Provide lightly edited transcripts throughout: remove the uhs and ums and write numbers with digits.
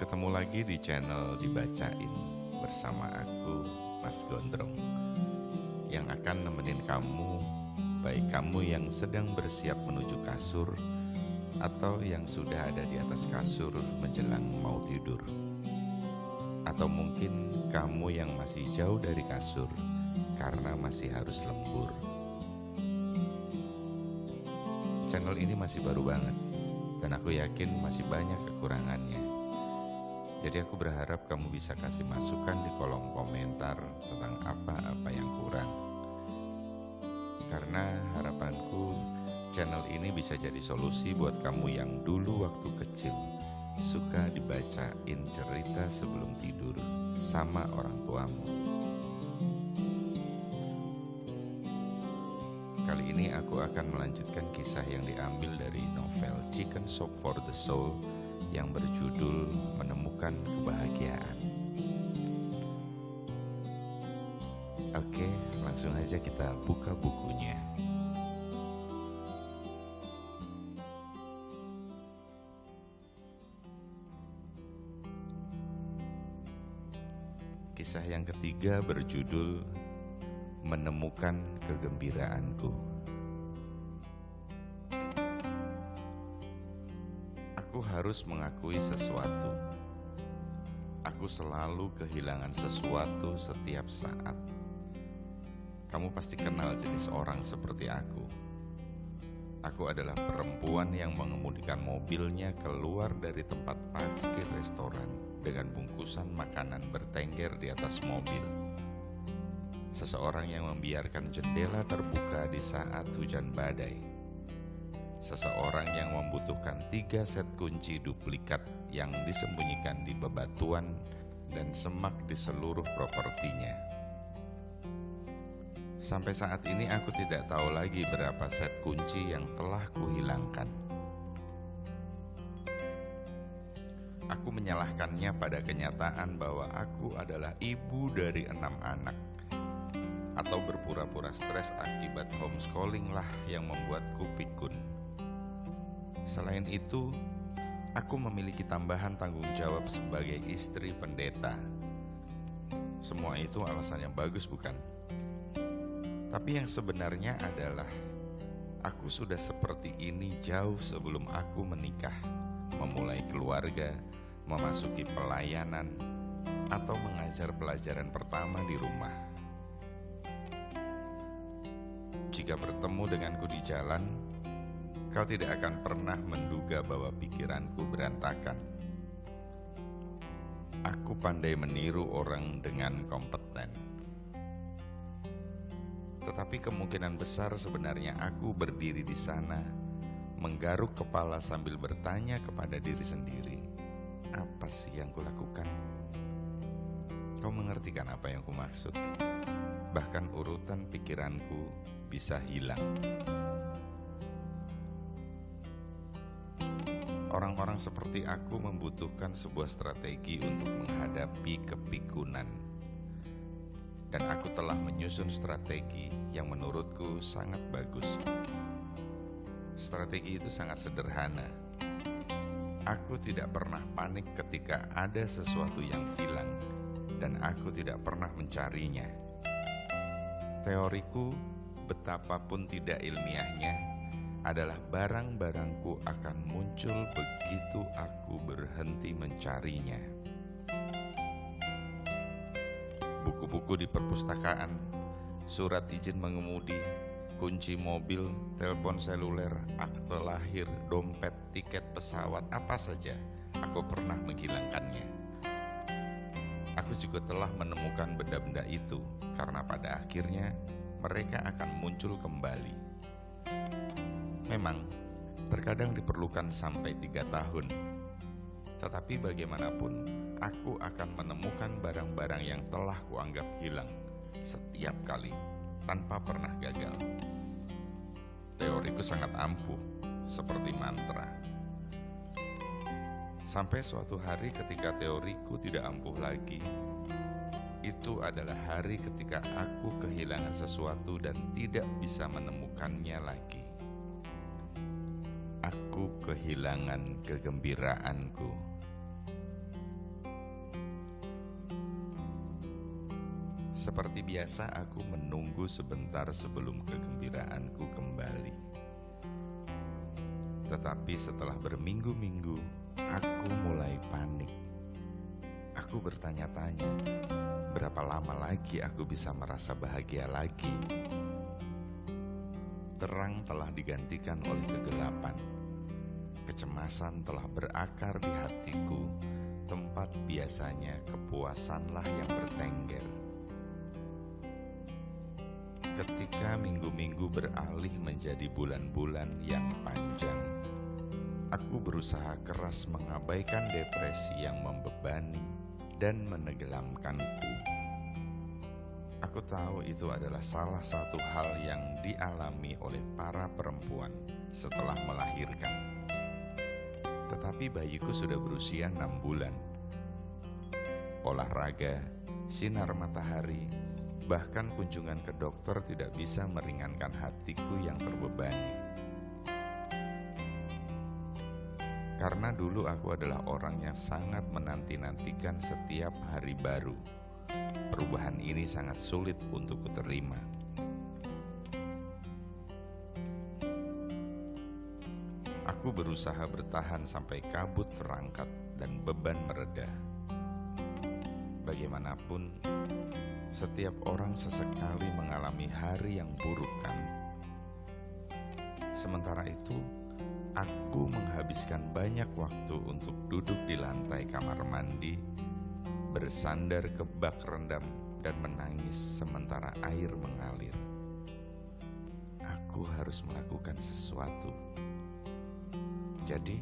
Ketemu lagi di channel Dibacain bersama aku, Mas Gondrong, yang akan nemenin kamu, baik kamu yang sedang bersiap menuju kasur atau yang sudah ada di atas kasur menjelang mau tidur, atau mungkin kamu yang masih jauh dari kasur karena masih harus lembur. Channel ini masih baru banget dan aku yakin masih banyak kekurangannya. Jadi aku berharap kamu bisa kasih masukan di kolom komentar tentang apa-apa yang kurang. Karena harapanku channel ini bisa jadi solusi buat kamu yang dulu waktu kecil suka dibacain cerita sebelum tidur sama orang tuamu. Kali ini aku akan melanjutkan kisah yang diambil dari novel Chicken Soup for the Soul yang berjudul Menemukan Kebahagiaan. Oke, langsung aja kita buka bukunya. Kisah yang ketiga berjudul Menemukan Kegembiraanku. Aku harus mengakui sesuatu. Aku selalu kehilangan sesuatu setiap saat. Kamu pasti kenal jenis orang seperti aku. Aku adalah perempuan yang mengemudikan mobilnya keluar dari tempat parkir restoran dengan bungkusan makanan bertengger di atas mobil. Seseorang yang membiarkan jendela terbuka di saat hujan badai. Seseorang yang membutuhkan 3 set kunci duplikat yang disembunyikan di bebatuan dan semak di seluruh propertinya. Sampai saat ini aku tidak tahu lagi berapa set kunci yang telah kuhilangkan. Aku menyalahkannya pada kenyataan bahwa aku adalah ibu dari 6 anak. Atau berpura-pura stres akibat homeschooling lah yang membuatku pikun. Selain itu, aku memiliki tambahan tanggung jawab sebagai istri pendeta. Semua itu alasan yang bagus, bukan? Tapi yang sebenarnya adalah aku sudah seperti ini jauh sebelum aku menikah, memulai keluarga, memasuki pelayanan, atau mengajar pelajaran pertama di rumah. Jika bertemu denganku di jalan, kau tidak akan pernah menduga bahwa pikiranku berantakan. Aku pandai meniru orang dengan kompeten. Tetapi kemungkinan besar sebenarnya aku berdiri di sana, menggaruk kepala sambil bertanya kepada diri sendiri, apa sih yang kulakukan? Kau mengerti kan apa yang kumaksud? Bahkan urutan pikiranku bisa hilang. Orang-orang seperti aku membutuhkan sebuah strategi untuk menghadapi kepikunan. Dan aku telah menyusun strategi yang menurutku sangat bagus. Strategi itu sangat sederhana. Aku tidak pernah panik ketika ada sesuatu yang hilang, dan aku tidak pernah mencarinya. Teoriku, betapapun tidak ilmiahnya, adalah barang-barangku akan muncul begitu aku berhenti mencarinya. Buku-buku di perpustakaan, surat izin mengemudi, kunci mobil, telepon seluler, akte lahir, dompet, tiket pesawat, apa saja, aku pernah menghilangkannya. Aku juga telah menemukan benda-benda itu, karena pada akhirnya mereka akan muncul kembali. Memang, terkadang diperlukan sampai 3 tahun. Tetapi bagaimanapun, aku akan menemukan barang-barang yang telah kuanggap hilang setiap kali, tanpa pernah gagal. Teoriku sangat ampuh, seperti mantra. Sampai suatu hari ketika teoriku tidak ampuh lagi, itu adalah hari ketika aku kehilangan sesuatu dan tidak bisa menemukannya lagi. Aku kehilangan kegembiraanku. Seperti biasa, aku menunggu sebentar sebelum kegembiraanku kembali. Tetapi setelah berminggu-minggu, aku mulai panik. Aku bertanya-tanya, berapa lama lagi aku bisa merasa bahagia lagi? Terang telah digantikan oleh kegelapan. Kecemasan telah berakar di hatiku, tempat biasanya kepuasanlah yang bertengger. Ketika minggu-minggu beralih menjadi bulan-bulan yang panjang, aku berusaha keras mengabaikan depresi yang membebani dan menenggelamkanku. Aku tahu itu adalah salah satu hal yang dialami oleh para perempuan setelah melahirkan. Tetapi bayiku sudah berusia 6 bulan. Olahraga, sinar matahari, bahkan kunjungan ke dokter tidak bisa meringankan hatiku yang terbebani. Karena dulu aku adalah orang yang sangat menanti-nantikan setiap hari baru. Perubahan ini sangat sulit untuk kuterima. Aku berusaha bertahan sampai kabut terangkat dan beban mereda. Bagaimanapun, setiap orang sesekali mengalami hari yang buruk kan. Sementara itu, aku menghabiskan banyak waktu untuk duduk di lantai kamar mandi, bersandar ke bak rendam dan menangis sementara air mengalir. Aku harus melakukan sesuatu. Jadi,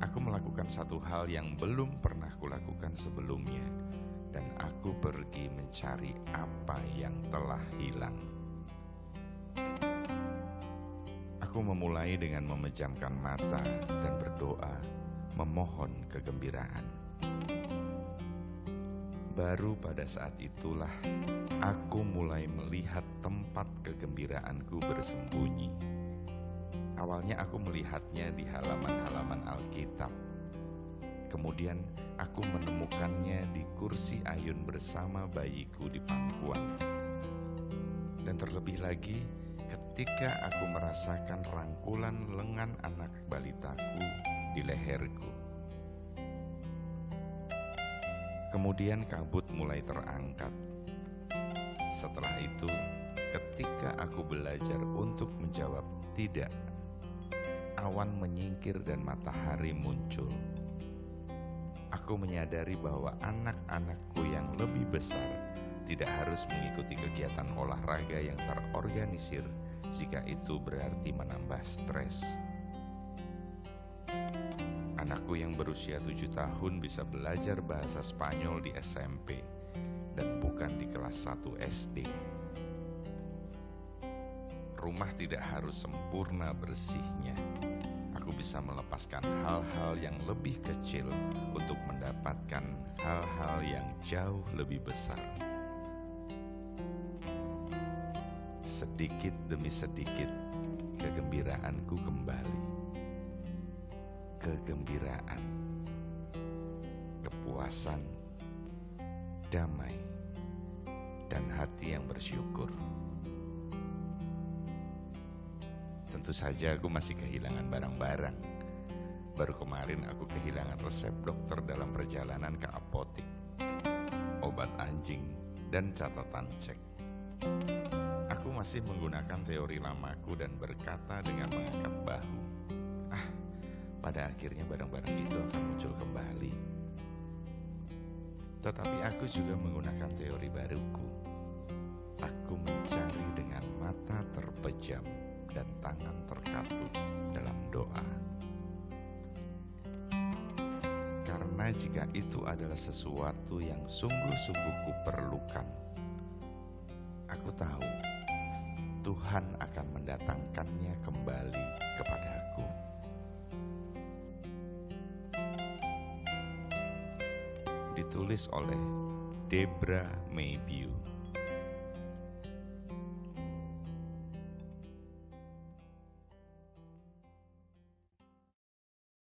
aku melakukan satu hal yang belum pernah kulakukan sebelumnya, dan aku pergi mencari apa yang telah hilang. Aku memulai dengan memejamkan mata dan berdoa, memohon kegembiraan. Baru pada saat itulah aku mulai melihat tempat kegembiraanku bersembunyi. Awalnya aku melihatnya di halaman-halaman Alkitab. Kemudian aku menemukannya di kursi ayun bersama bayiku di pangkuan. Dan terlebih lagi ketika aku merasakan rangkulan lengan anak balitaku di leherku. Kemudian kabut mulai terangkat. Setelah itu, ketika aku belajar untuk menjawab tidak, awan menyingkir dan matahari muncul. Aku menyadari bahwa anak-anakku yang lebih besar tidak harus mengikuti kegiatan olahraga yang terorganisir jika itu berarti menambah stres. Anakku yang berusia 7 tahun bisa belajar bahasa Spanyol di SMP dan bukan di kelas 1 SD. Rumah tidak harus sempurna bersihnya. Aku bisa melepaskan hal-hal yang lebih kecil untuk mendapatkan hal-hal yang jauh lebih besar. Sedikit demi sedikit, kegembiraanku kembali. Kegembiraan, kepuasan, damai, dan hati yang bersyukur. Tentu saja aku masih kehilangan barang-barang. Baru kemarin aku kehilangan resep dokter dalam perjalanan ke apotik, obat anjing, dan catatan cek. Aku masih menggunakan teori lamaku dan berkata dengan mengangkat bahu, pada akhirnya barang-barang itu akan muncul kembali. Tetapi aku juga menggunakan teori baruku. Aku mencari dengan mata terpejam dan tangan terkatup dalam doa. Karena jika itu adalah sesuatu yang sungguh-sungguh kuperlukan, aku tahu Tuhan akan mendatangkannya kembali kepadaku. Ditulis oleh Debra Maybew.